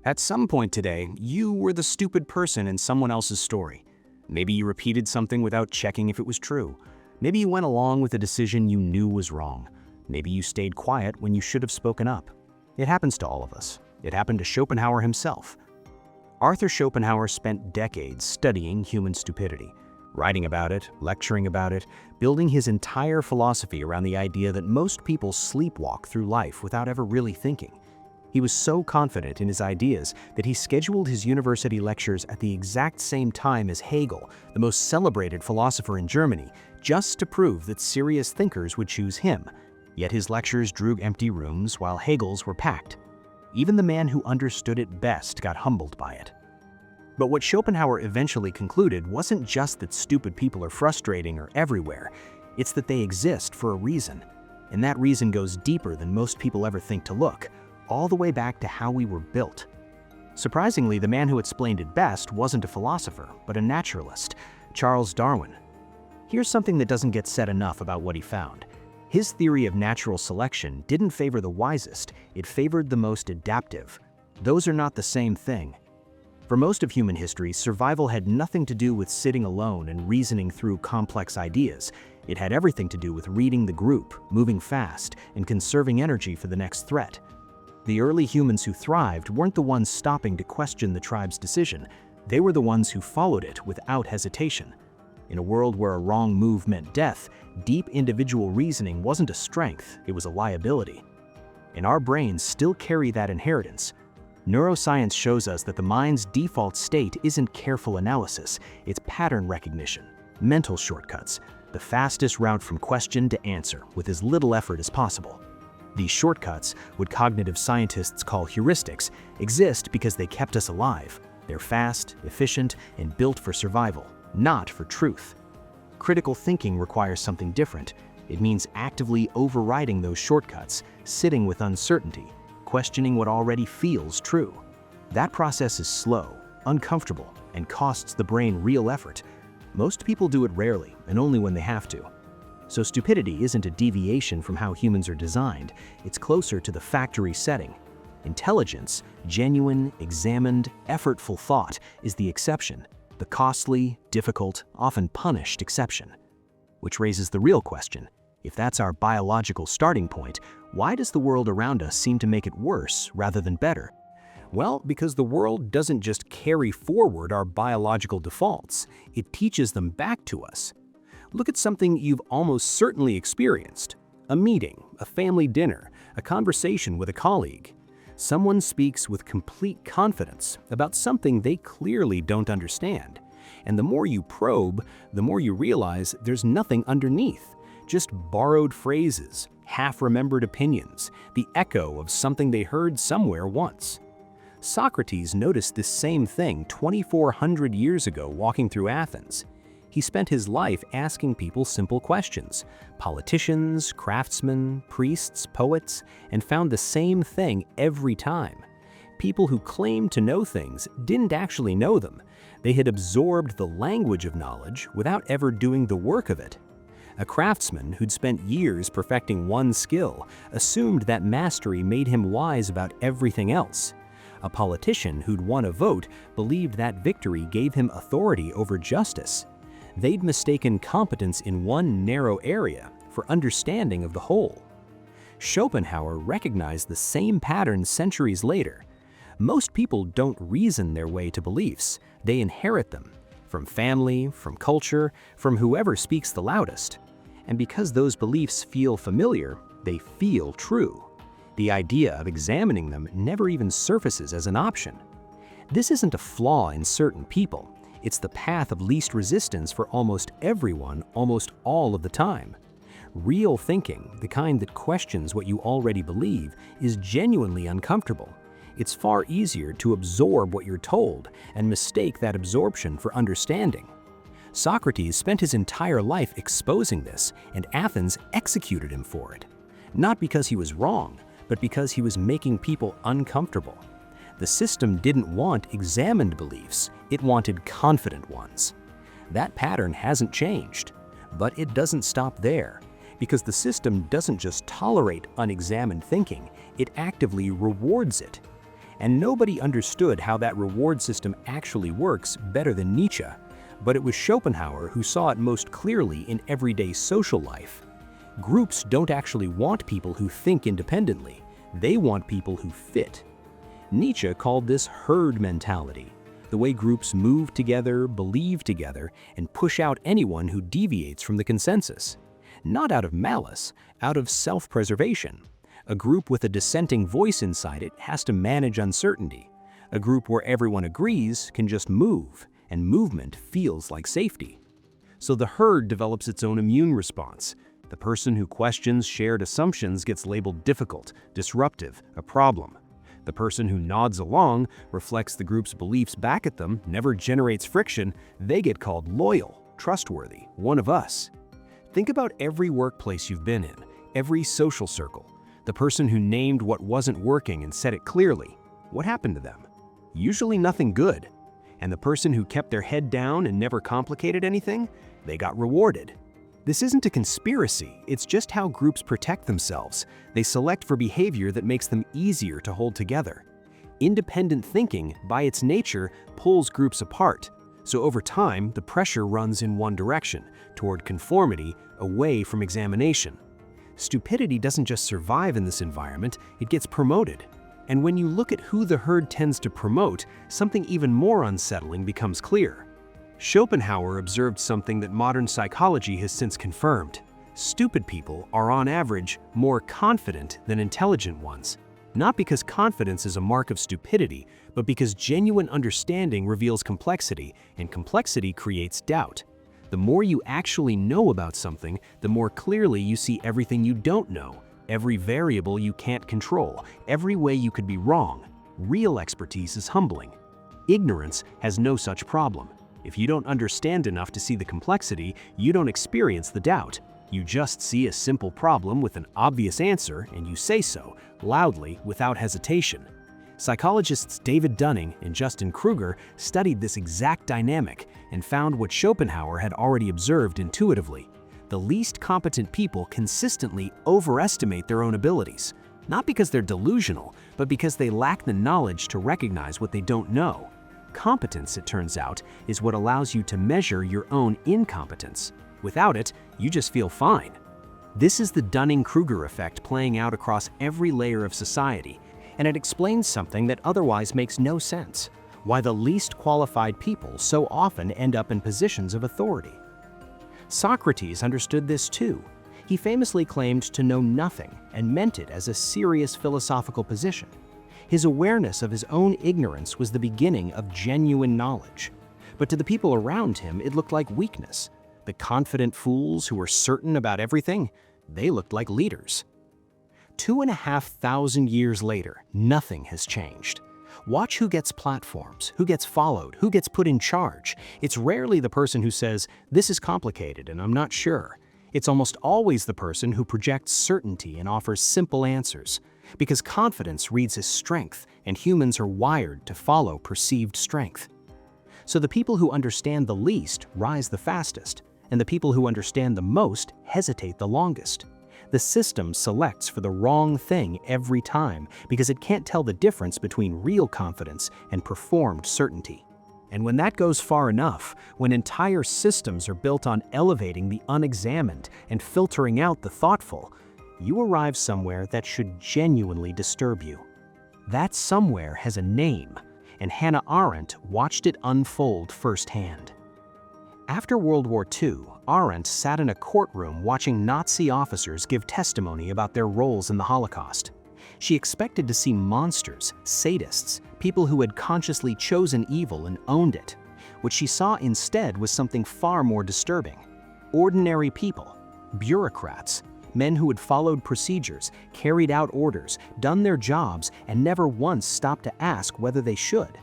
At some point today, you were the stupid person in someone else's story. Maybe you repeated something without checking if it was true. Maybe you went along with a decision you knew was wrong. Maybe you stayed quiet when you should have spoken up. It happens to all of us. It happened to Schopenhauer himself. Arthur Schopenhauer spent decades studying human stupidity, writing about it, lecturing about it, building his entire philosophy around the idea that most people sleepwalk through life without ever really thinking. He was so confident in his ideas that he scheduled his university lectures at the exact same time as Hegel, the most celebrated philosopher in Germany, just to prove that serious thinkers would choose him. Yet his lectures drew empty rooms while Hegel's were packed. Even the man who understood it best got humbled by it. But what Schopenhauer eventually concluded wasn't just that stupid people are frustrating or everywhere, it's that they exist for a reason. And that reason goes deeper than most people ever think to look, all the way back to how we were built. Surprisingly, the man who explained it best wasn't a philosopher, but a naturalist, Charles Darwin. Here's something that doesn't get said enough about what he found. His theory of natural selection didn't favor the wisest, it favored the most adaptive. Those are not the same thing. For most of human history, survival had nothing to do with sitting alone and reasoning through complex ideas. It had everything to do with reading the group, moving fast, and conserving energy for the next threat. The early humans who thrived weren't the ones stopping to question the tribe's decision. They were the ones who followed it without hesitation. In a world where a wrong move meant death, deep individual reasoning wasn't a strength, it was a liability. And our brains still carry that inheritance. Neuroscience shows us that the mind's default state isn't careful analysis, it's pattern recognition, mental shortcuts, the fastest route from question to answer with as little effort as possible. These shortcuts, what cognitive scientists call heuristics, exist because they kept us alive. They're fast, efficient, and built for survival, not for truth. Critical thinking requires something different. It means actively overriding those shortcuts, sitting with uncertainty, questioning what already feels true. That process is slow, uncomfortable, and costs the brain real effort. Most people do it rarely, and only when they have to. So stupidity isn't a deviation from how humans are designed, it's closer to the factory setting. Intelligence, genuine, examined, effortful thought, is the exception, the costly, difficult, often punished exception. Which raises the real question: if that's our biological starting point, why does the world around us seem to make it worse rather than better? Well, because the world doesn't just carry forward our biological defaults, it teaches them back to us. Look at something you've almost certainly experienced: a meeting, a family dinner, a conversation with a colleague. Someone speaks with complete confidence about something they clearly don't understand. And the more you probe, the more you realize there's nothing underneath, just borrowed phrases, half-remembered opinions, the echo of something they heard somewhere once. Socrates noticed this same thing 2,400 years ago walking through Athens. He spent his life asking people simple questions, politicians, craftsmen, priests, poets, and found the same thing every time. People who claimed to know things didn't actually know them. They had absorbed the language of knowledge without ever doing the work of it. A craftsman who'd spent years perfecting one skill assumed that mastery made him wise about everything else. A politician who'd won a vote believed that victory gave him authority over justice. They'd mistaken competence in one narrow area for understanding of the whole. Schopenhauer recognized the same pattern centuries later. Most people don't reason their way to beliefs, they inherit them, from family, from culture, from whoever speaks the loudest. And because those beliefs feel familiar, they feel true. The idea of examining them never even surfaces as an option. This isn't a flaw in certain people. It's the path of least resistance for almost everyone, almost all of the time. Real thinking, the kind that questions what you already believe, is genuinely uncomfortable. It's far easier to absorb what you're told and mistake that absorption for understanding. Socrates spent his entire life exposing this, and Athens executed him for it. Not because he was wrong, but because he was making people uncomfortable. The system didn't want examined beliefs, it wanted confident ones. That pattern hasn't changed, but it doesn't stop there, because the system doesn't just tolerate unexamined thinking, it actively rewards it. And nobody understood how that reward system actually works better than Nietzsche. But it was Schopenhauer who saw it most clearly in everyday social life. Groups don't actually want people who think independently. They want people who fit. Nietzsche called this herd mentality, the way groups move together, believe together, and push out anyone who deviates from the consensus. Not out of malice, out of self-preservation. A group with a dissenting voice inside it has to manage uncertainty. A group where everyone agrees can just move, and movement feels like safety. So the herd develops its own immune response. The person who questions shared assumptions gets labeled difficult, disruptive, a problem. The person who nods along, reflects the group's beliefs back at them, never generates friction, they get called loyal, trustworthy, one of us. Think about every workplace you've been in, every social circle. The person who named what wasn't working and said it clearly, what happened to them? Usually nothing good. And the person who kept their head down and never complicated anything, they got rewarded. This isn't a conspiracy, it's just how groups protect themselves. They select for behavior that makes them easier to hold together. Independent thinking, by its nature, pulls groups apart. So over time, the pressure runs in one direction, toward conformity, away from examination. Stupidity doesn't just survive in this environment, it gets promoted. And when you look at who the herd tends to promote, something even more unsettling becomes clear. Schopenhauer observed something that modern psychology has since confirmed. Stupid people are on average more confident than intelligent ones. Not because confidence is a mark of stupidity, but because genuine understanding reveals complexity, and complexity creates doubt. The more you actually know about something, the more clearly you see everything you don't know, every variable you can't control, every way you could be wrong. Real expertise is humbling. Ignorance has no such problem. If you don't understand enough to see the complexity, you don't experience the doubt. You just see a simple problem with an obvious answer, and you say so, loudly, without hesitation. Psychologists David Dunning and Justin Kruger studied this exact dynamic and found what Schopenhauer had already observed intuitively. The least competent people consistently overestimate their own abilities, not because they're delusional, but because they lack the knowledge to recognize what they don't know. Competence, it turns out, is what allows you to measure your own incompetence. Without it, you just feel fine. This is the Dunning-Kruger effect playing out across every layer of society, and it explains something that otherwise makes no sense: why the least qualified people so often end up in positions of authority. Socrates understood this too. He famously claimed to know nothing and meant it as a serious philosophical position. His awareness of his own ignorance was the beginning of genuine knowledge. But to the people around him, it looked like weakness. The confident fools who were certain about everything, they looked like leaders. 2,500 years later, nothing has changed. Watch who gets platforms, who gets followed, who gets put in charge. It's rarely the person who says, "This is complicated and I'm not sure." It's almost always the person who projects certainty and offers simple answers. Because confidence reads as strength, and humans are wired to follow perceived strength. So the people who understand the least rise the fastest, and the people who understand the most hesitate the longest. The system selects for the wrong thing every time because it can't tell the difference between real confidence and performed certainty. And when that goes far enough, when entire systems are built on elevating the unexamined and filtering out the thoughtful, you arrive somewhere that should genuinely disturb you. That somewhere has a name, and Hannah Arendt watched it unfold firsthand. After World War II, Arendt sat in a courtroom watching Nazi officers give testimony about their roles in the Holocaust. She expected to see monsters, sadists, people who had consciously chosen evil and owned it. What she saw instead was something far more disturbing. Ordinary people, bureaucrats, men who had followed procedures, carried out orders, done their jobs, and never once stopped to ask whether they should.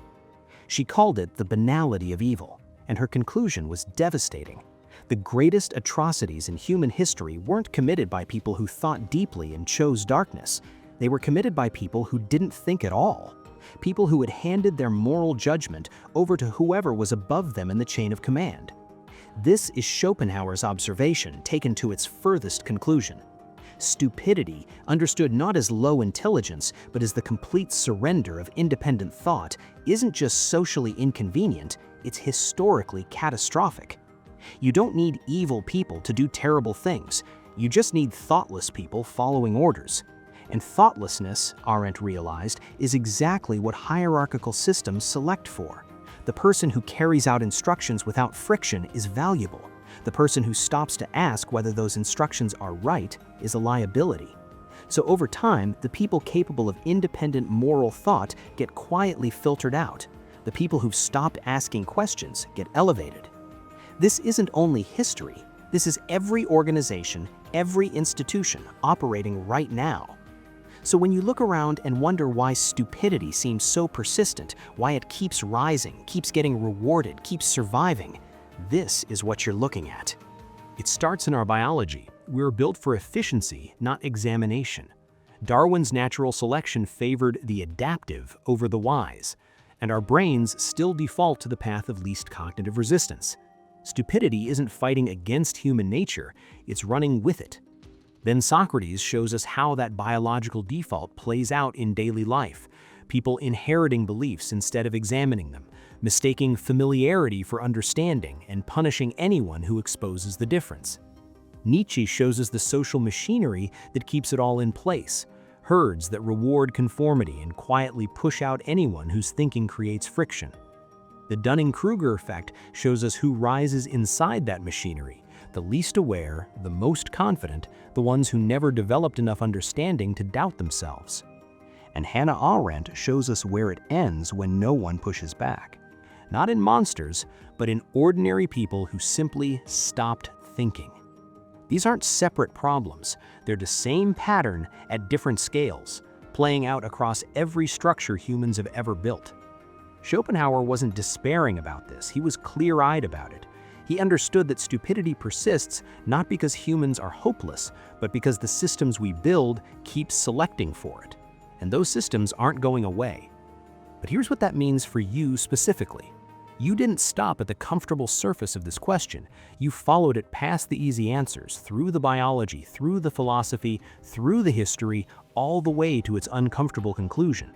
She called it the banality of evil, and her conclusion was devastating. The greatest atrocities in human history weren't committed by people who thought deeply and chose darkness. They were committed by people who didn't think at all. People who had handed their moral judgment over to whoever was above them in the chain of command. This is Schopenhauer's observation taken to its furthest conclusion. Stupidity, understood not as low intelligence, but as the complete surrender of independent thought, isn't just socially inconvenient, it's historically catastrophic. You don't need evil people to do terrible things. You just need thoughtless people following orders. And thoughtlessness, Arendt realized, is exactly what hierarchical systems select for. The person who carries out instructions without friction is valuable. The person who stops to ask whether those instructions are right is a liability. So over time, the people capable of independent moral thought get quietly filtered out. The people who've stopped asking questions get elevated. This isn't only history. This is every organization, every institution operating right now. So when you look around and wonder why stupidity seems so persistent, why it keeps rising, keeps getting rewarded, keeps surviving, this is what you're looking at. It starts in our biology. We're built for efficiency, not examination. Darwin's natural selection favored the adaptive over the wise, and our brains still default to the path of least cognitive resistance. Stupidity isn't fighting against human nature, it's running with it. Then Socrates shows us how that biological default plays out in daily life. People inheriting beliefs instead of examining them, mistaking familiarity for understanding, and punishing anyone who exposes the difference. Nietzsche shows us the social machinery that keeps it all in place, herds that reward conformity and quietly push out anyone whose thinking creates friction. The Dunning-Kruger effect shows us who rises inside that machinery, the least aware, the most confident, the ones who never developed enough understanding to doubt themselves. And Hannah Arendt shows us where it ends when no one pushes back. Not in monsters, but in ordinary people who simply stopped thinking. These aren't separate problems. They're the same pattern at different scales, playing out across every structure humans have ever built. Schopenhauer wasn't despairing about this. He was clear-eyed about it. He understood that stupidity persists not because humans are hopeless, but because the systems we build keep selecting for it. And those systems aren't going away. But here's what that means for you specifically. You didn't stop at the comfortable surface of this question. You followed it past the easy answers, through the biology, through the philosophy, through the history, all the way to its uncomfortable conclusion.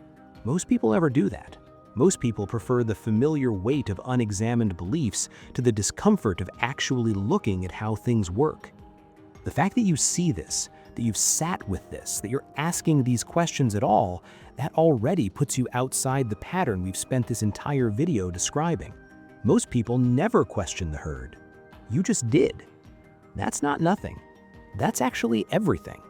Most people never do that. Most people prefer the familiar weight of unexamined beliefs to the discomfort of actually looking at how things work. The fact that you see this, that you've sat with this, that you're asking these questions at all, that already puts you outside the pattern we've spent this entire video describing. Most people never question the herd. You just did. That's not nothing. That's actually everything.